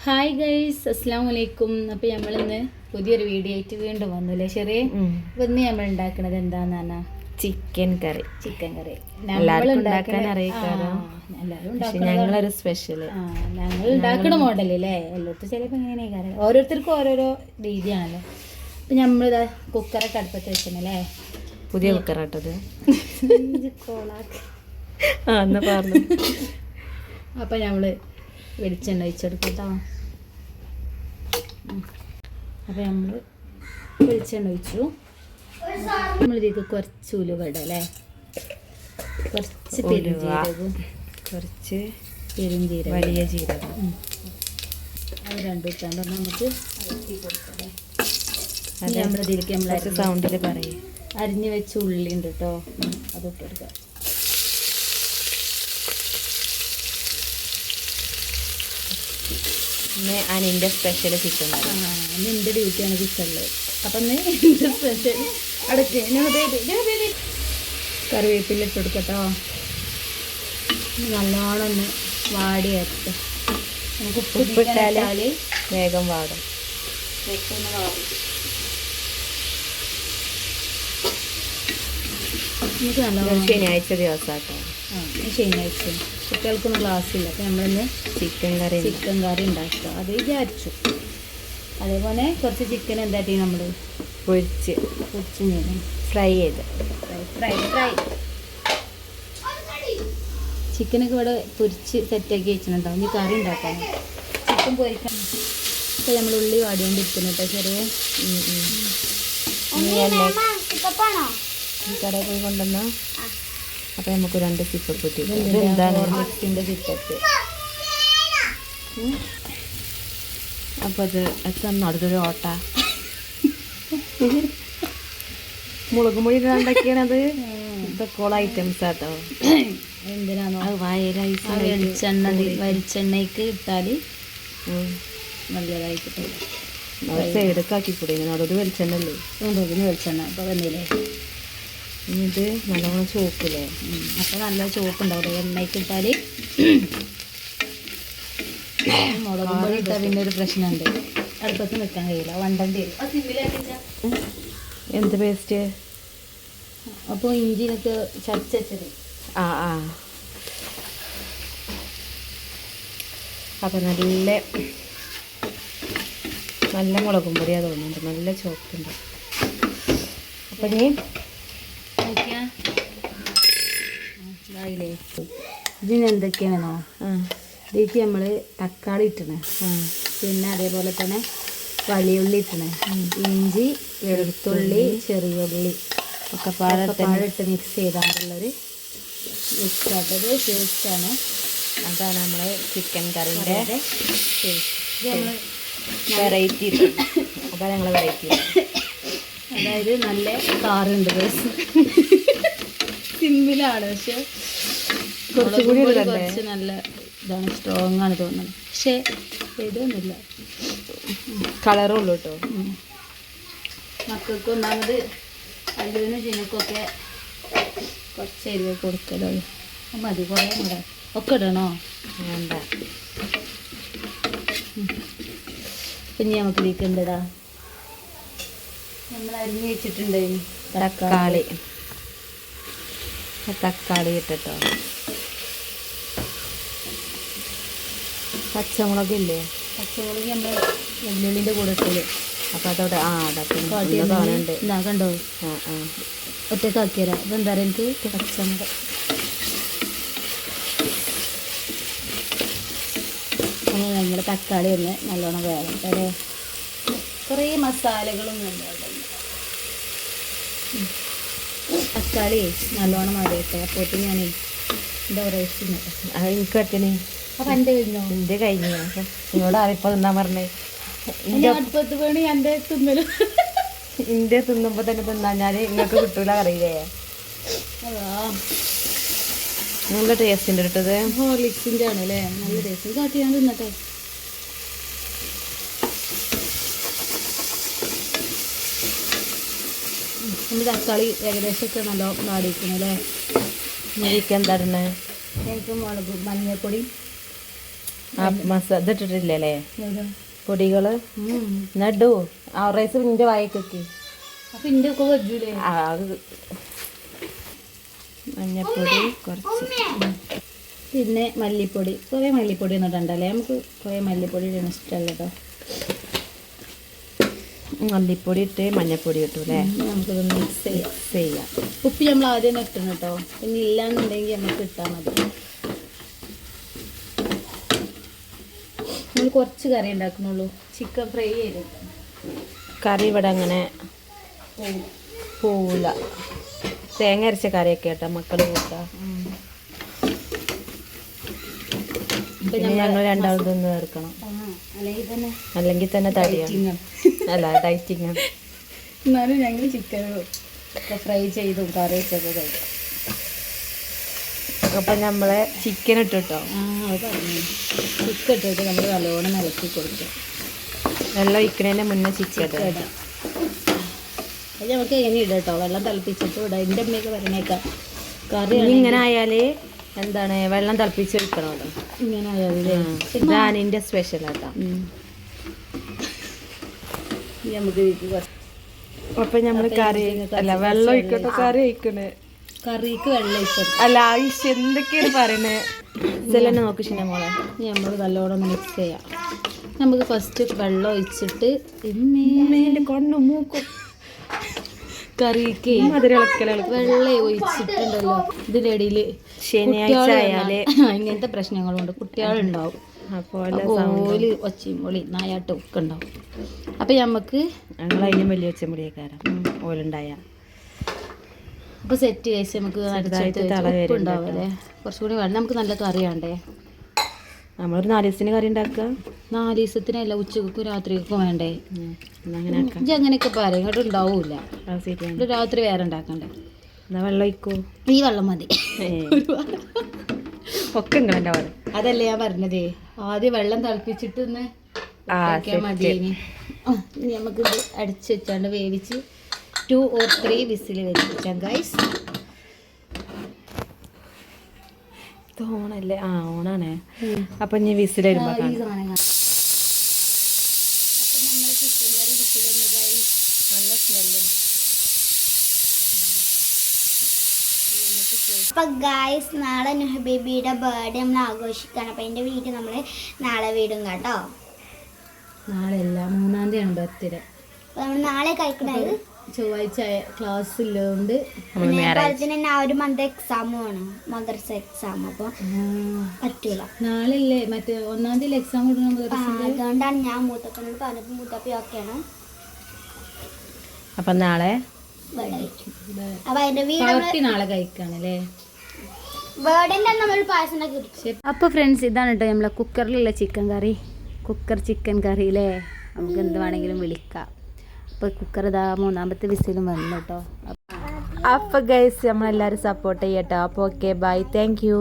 Hi guys, അസ്സാം വലൈക്കും. അപ്പോൾ നമ്മളിന്ന് പുതിയൊരു വീഡിയോ ആയിട്ട് വീണ്ടും വന്നില്ലേ ചെറിയ. ഇന്ന് നമ്മൾ ഉണ്ടാക്കുന്നത് എന്താന്ന് പറഞ്ഞാൽ ചിക്കൻ കറി. ഞങ്ങളൊരു സ്പെഷ്യൽ ഞങ്ങൾ ഉണ്ടാക്കുന്ന മോഡൽ അല്ലേ. എല്ലായിടത്തും ചിലപ്പോൾ എങ്ങനെയാണ് കാര്യം, ഓരോരുത്തർക്കും ഓരോരോ രീതിയാണല്ലോ. അപ്പം നമ്മളിതാ കുക്കറൊക്കെ അടുപ്പത്ത് വെച്ചല്ലേ, പുതിയ കുക്കറാട്ടത്. പറഞ്ഞു. അപ്പം നമ്മൾ വെളിച്ചെണ്ണ ഒഴിച്ചെടുക്കും കേട്ടോ. അപ്പോൾ നമ്മൾ വെളിച്ചെണ്ണ ഒഴിച്ചു. നമ്മളിതിലേക്ക് കുറച്ച് ഉലുവ ഇടാം അല്ലേ, കുറച്ച് പെരുംജീരകവും കുറച്ച് പെരുംജീരകം, വലിയ ജീരകം, അത് രണ്ടും ഇട്ടാണ്ട് നമുക്ക് അരട്ടി കൊടുക്കാം. നമ്മളിതിലേക്ക് നമ്മൾ സൗണ്ടിൽ പറയും അരിഞ്ഞ് വെച്ച് ഉള്ളി ഉണ്ട് കേട്ടോ, അത് ഇട്ടെടുക്കാം. അനിൻ്റെ സ്പെഷ്യൽ ചിക്കൻ കറി. എൻ്റെ ഡ്യൂട്ടിയാണ് ചിക്കനിൽ. അപ്പം എൻ്റെ സ്പെഷ്യൽ അടച്ച് കറിവേപ്പില ഇട്ട് കൊടുക്കട്ടോ. നല്ലോണം ഒന്ന് വാടി വരട്ടെ. നമുക്ക് ഉപ്പിട്ടാൽ വേഗം വാടും. നമുക്ക് നല്ലോണം ശനിയാഴ്ച ദിവസമാട്ടോ. ശനിയാഴ്ച കുട്ടികൾക്കൊന്നും ക്ലാസ്സില്ല. അപ്പം നമ്മളിന്ന് ചിക്കൻ കറി ഉണ്ടാക്കുക അത് വിചാരിച്ചു. അതേപോലെ കുറച്ച് ചിക്കൻ എന്താട്ടി നമ്മൾ പൊരിച്ച് ഫ്രൈ ചെയ്ത് ഫ്രൈ ചിക്കനൊക്കെ ഇവിടെ പൊരിച്ച് സെറ്റാക്കി വെച്ചിട്ടുണ്ടാവും. ഇനി കറി ഉണ്ടാക്കാൻ ചിക്കൻ പൊരിക്കാൻ. അപ്പോൾ നമ്മൾ ഉള്ളി വാടിയോണ്ടിരിക്കുന്നു കേട്ടോ ചെറിയ. കടയിൽ പോയി കൊണ്ടുവന്ന അപ്പം നമുക്ക് 2 സിപ്പർ കുട്ടി. എന്താണ് മിക്സിൻ്റെ സിപ്പത്ത്. അപ്പോൾ അത് എത്ര അടുത്തൊരു ഓട്ട മുളക് പൊടി ഉണ്ടാക്കിയാണത്. ഇതൊക്കെ ഉള്ള ഐറ്റംസ് ആട്ടോ. എന്തിനാണോ അത് വെളിച്ചെണ്ണയ്ക്ക് ഇട്ടാൽ നല്ലതായിട്ട് സൈഡൊക്കെ ആക്കിക്കൂടെ. ഇങ്ങനെ അവിടെ വെളിച്ചെണ്ണ അല്ലേ, വെളിച്ചെണ്ണ ഇപ്പോൾ വന്നില്ലേ. ഇത് നല്ലോണം ചോപ്പില്ലേ. അപ്പോൾ നല്ല ചോപ്പ് ഉണ്ടാവില്ലേ എണ്ണയ്ക്ക് ഇട്ടാൽ. മുളക് പൊടി ഇട്ടാൽ പിന്നെ ഒരു പ്രശ്നമുണ്ട്, അടുപ്പത്ത് നിൽക്കാൻ കഴിയില്ല, വണ്ടണ്ടി വരും. എന്ത് പേസ്റ്റ്? അപ്പോൾ ഇഞ്ചിനൊക്കെ ചതച്ചത്. അപ്പം നല്ല മുളകും പൊടിയാ തോന്നുന്നുണ്ട്, നല്ല ചോപ്പുണ്ട്. അപ്പം ഇനി ഇതിന് എന്തൊക്കെയാണെന്നോ, ഇതിലേക്ക് നമ്മൾ തക്കാളി ഇട്ടണേ, പിന്നെ അതേപോലെ തന്നെ വലിയുള്ളി ഇട്ടണേ, ഇഞ്ചി, വെളുത്തുള്ളി, ചെറിയ ഉള്ളി ഒക്കെ പാടിട്ട് മിക്സ് ചെയ്താണ്ടുള്ളൊരു മിക്സാട്ടത് പേസ്റ്റാണ്. അതാണ് നമ്മൾ ചിക്കൻ കറിൻ്റെ വെറൈറ്റി. അതാണ് ഞങ്ങൾ വെറൈറ്റി. അതായത് നല്ല കാറുണ്ട്, സിമ്പിളാണ്, പക്ഷെ കുറച്ച് നല്ല ഇതാണ്, സ്ട്രോങ് ആണ് തോന്നുന്നത്. പക്ഷേ ഇതൊന്നുമില്ല, കളറും ഉള്ളൂ കേട്ടോ. മക്കൾക്ക് ഒന്നാമത് അല്ലുവിനും ചിനക്കൊക്കെ കുറച്ച് എരിവ് കൊടുക്കലോ. മതി, കുറേ കൂടെ ഒക്കെ ഇടണോ? വേണ്ട. പിന്നെ നമുക്ക് ഇരിക്കേണ്ടതാ, നമ്മൾ അരിഞ്ഞ് വെച്ചിട്ടുണ്ട് തക്കാളി ഇട്ടോ. പച്ചമുളകില്ലേ, പച്ചമുളക് നമ്മൾ വെല്ലുള്ളിൻ്റെ കൂടെ ഇട്ടത്. അപ്പോൾ അതോടെ എന്നാ കണ്ടോ, ഒറ്റക്കാക്കിയരാ. ഇതെന്താ പറയുക, എനിക്ക് പച്ചമുളക് അങ്ങനെ നമ്മുടെ തക്കാളി ഒന്ന് നല്ലോണം വേണം അല്ലേ. കുറേ മസാലകളൊന്നും ഉണ്ട്. തക്കാളി നല്ലോണം മറിയട്ടെ. അപ്പോൾ ഞാൻ എന്താ പറയുക, എനിക്ക് പറ്റണേ. അപ്പം എൻ്റെ കഴിഞ്ഞോ? എൻ്റെ കഴിഞ്ഞു. നിങ്ങളോട് ആരിപ്പോൾ തിന്നാൻ പറഞ്ഞേ. അടുപ്പത്ത് വേണി എൻ്റെ തിന്നലും എൻ്റെ തിന്നുമ്പോൾ തന്നെ തിന്നാഞ്ഞാൽ നിങ്ങൾക്ക് കിട്ടൂല അറിയില്ലേ. നല്ല ടേസ്റ്റിൻ്റെ ഇട്ടത് ഹോർലിക്സിൻ്റെ ആണ് അല്ലേ, നല്ല ടേസ്റ്റ്. കാട്ടി ഞാൻ തിന്നട്ടെ. എൻ്റെ തക്കാളി ഏകദേശമൊക്കെ നല്ല വാടിയിരിക്കണം അല്ലേ. എനിക്ക് എന്താ ഇടണേ? എനിക്ക് മുളക് മഞ്ഞൾപ്പൊടി ഇതിട്ടിട്ടില്ലല്ലേ പൊടികള് നട്ടു ആ റൈസ് നിന്റെ വായിക്കൊക്കെ അപ്പൊ ഇന്റെ ഒക്കെ വെജൂലേ മഞ്ഞപ്പൊടി കുറച്ച് പിന്നെ മല്ലിപ്പൊടി കുറേ മല്ലിപ്പൊടി ഒന്നും ഇടണ്ടല്ലേ നമുക്ക് കുറേ മല്ലിപ്പൊടി ഇടാൻ ഇഷ്ടമല്ല കേട്ടോ മല്ലിപ്പൊടി ഇട്ട് മഞ്ഞപ്പൊടി ഇട്ടു അല്ലേ നമുക്കിതൊന്ന് മിക്സ് ചെയ്യാം ഉപ്പ് നമ്മൾ ആദ്യം തന്നെ ഇട്ടണം കേട്ടോ പിന്നെ ഇല്ലാന്നുണ്ടെങ്കിൽ നമുക്ക് ഇട്ടാൽ മതി നമ്മൾ കുറച്ച് കറി ഉണ്ടാക്കുന്നുള്ളൂ ചിക്കൻ ഫ്രൈ ചെയ്ത് കറി ഇവിടെ അങ്ങനെ പോവില്ല തേങ്ങ അരച്ച കറിയൊക്കെ കേട്ടോ മക്കൾ കൂട്ടാ ഞങ്ങൾ രണ്ടാളും തിന്ന് തീർക്കണം അല്ലെങ്കിൽ തന്നെ തടിയാണ് അല്ല ഡയറ്റിങ് എന്നാലും ഞങ്ങൾ ചിക്കൻ ഫ്രൈ ചെയ്തും കറി വെച്ചൊക്കെ കഴിക്കും അപ്പം നമ്മളെ ചിക്കൻ ഇട്ടിട്ടോ അത് പറഞ്ഞു ചിക്കൻ ഇട്ടിട്ട് നമ്മൾ നല്ലോണം ഇളക്കി കൊടുക്കും വെള്ളം ഒഴിക്കണതിന് മുന്നേ ചിക്കൻ ഇടാം അത് നമുക്ക് എങ്ങനെ ഇടാം കേട്ടോ വെള്ളം തിളപ്പിച്ചിട്ട് ഇടാം എൻ്റെ അമ്മയൊക്കെ പറഞ്ഞേക്കാം കറി ഇങ്ങനെ ആയാല് എന്താണ് വെള്ളം തിളപ്പിച്ചെടുക്കണമല്ലോ ഇങ്ങനെ ആയാലേ ഇതാനിൻ്റെ സ്പെഷ്യൽ ആട്ടോ നമുക്ക് അപ്പം നമ്മൾ കറി അല്ല വെള്ളം ഒഴിക്കട്ടെ കറി ഒഴിക്കണേ കറിക്ക് വെള്ളം ഒഴിച്ചത് അല്ല ആവശ്യം എന്തൊക്കെയാണ് പറയണേ ഇതെല്ലാം നോക്ക് ഷിന മോളെ നമ്മൾ നല്ലോണം മിക്സ് ചെയ്യാം നമുക്ക് ഫസ്റ്റ് വെള്ളം ഒഴിച്ചിട്ട് കൊണ്ടു മൂക്കും കറിക്ക് വെള്ളം ഒഴിച്ചിട്ടുണ്ടല്ലോ ഇതിനിടയിൽ ശനിയാഴ്ച ആയാല് ഇങ്ങനത്തെ പ്രശ്നങ്ങളുണ്ട് കുട്ടികളുണ്ടാവും ഓല് ഒച്ചയും പൊളി നായാട്ടും ഒക്കെ ഉണ്ടാവും അപ്പം നമുക്ക് ഞങ്ങൾ അതിനും വലിയ ഒച്ചമുടിയേക്കാരം ഓലുണ്ടായ അപ്പോൾ സെറ്റ് കഴിച്ച് നമുക്ക് ഉണ്ടാവും അല്ലേ കുറച്ചുകൂടി വേണം നമുക്ക് നല്ല കറി വേണ്ടേ നമ്മളൊരു 4 ദിവസത്തിന് കറി ഉണ്ടാക്കുക 4 ദിവസത്തിനല്ല ഉച്ചക്കും രാത്രിക്കും വേണ്ടേ അങ്ങനെ ഇജ്ജ് അങ്ങനെയൊക്കെ പറയും ഇങ്ങോട്ട് ഉണ്ടാവൂല ശരിയാണ് രാത്രി വേറെ ഉണ്ടാക്കണ്ടേ എന്നാ വെള്ളം ഒഴിക്കൂ ഈ വെള്ളം മതി ഒക്കെ ഇങ്ങളുണ്ടാവും അതല്ലേ ഞാൻ പറഞ്ഞതേ ആദ്യം വെള്ളം തിളപ്പിച്ചിട്ട് ഒന്ന് മതി ഇനി നമുക്ക് ഇത് അടിച്ച് വെച്ചാണ്ട് വേവിച്ച് 2 or 3 വിസിൽ വെച്ചാൽ ഗൈസ് ഓണല്ലേ ഓണാണേ അപ്പൊ ഇനി വിസിൽ വരുമ്പോ നല്ല സ്മെല്ലുണ്ട് അപ്പം ഗായ്സ് നാളെ നുഹ ബേബിയുടെ ബർത്ത്ഡേ നമ്മൾ ആഘോഷിക്കുകയാണ് അപ്പം എൻ്റെ വീട്ടിൽ നമ്മൾ നാളെ വിടും കേട്ടോ നാളെ അല്ല 3-ാം തീയതിയാണ് ബർത്ത്ഡേ അപ്പം നമ്മൾ നാളെ കഴിക്കണത് ചൊവ്വാഴ്ച ക്ലാസ് ഇല്ലോണ്ട് തന്നെ ആ ഒരു മന്ത് എക്സാമും ആണ് മദർസ എക്സാം അപ്പോൾ പറ്റൂല നാളെ അല്ലേ മറ്റേ 1-ാം തീയതി എക്സാം അതുകൊണ്ടാണ് ഞാൻ മൂത്തപ്പനോട് പറഞ്ഞപ്പോൾ മൂത്തപ്പ ഓക്കെയാണ് അപ്പം നാളെ അപ്പം അതിൻ്റെ വീട് നാളെ കഴിക്കാണല്ലേ ബർത്ത്ഡേൻ്റെ നമ്മൾ പായസം കുടിക്കും. അപ്പോൾ ഫ്രണ്ട്സ് ഇതാണ് കേട്ടോ നമ്മളെ കുക്കറിലുള്ള ചിക്കൻ കറി കുക്കർ ചിക്കൻ കറി അല്ലേ നമുക്ക് എന്ത് വേണമെങ്കിലും വിളിക്കാം അപ്പോൾ കുക്കർ ഇതാ 3-ാമത്തെ വിസിലും വന്നു കേട്ടോ അപ്പോൾ ഗൈസ് നമ്മളെല്ലാവരും സപ്പോർട്ട് ചെയ്യട്ടോ അപ്പോൾ ഓക്കെ ബൈ താങ്ക് യു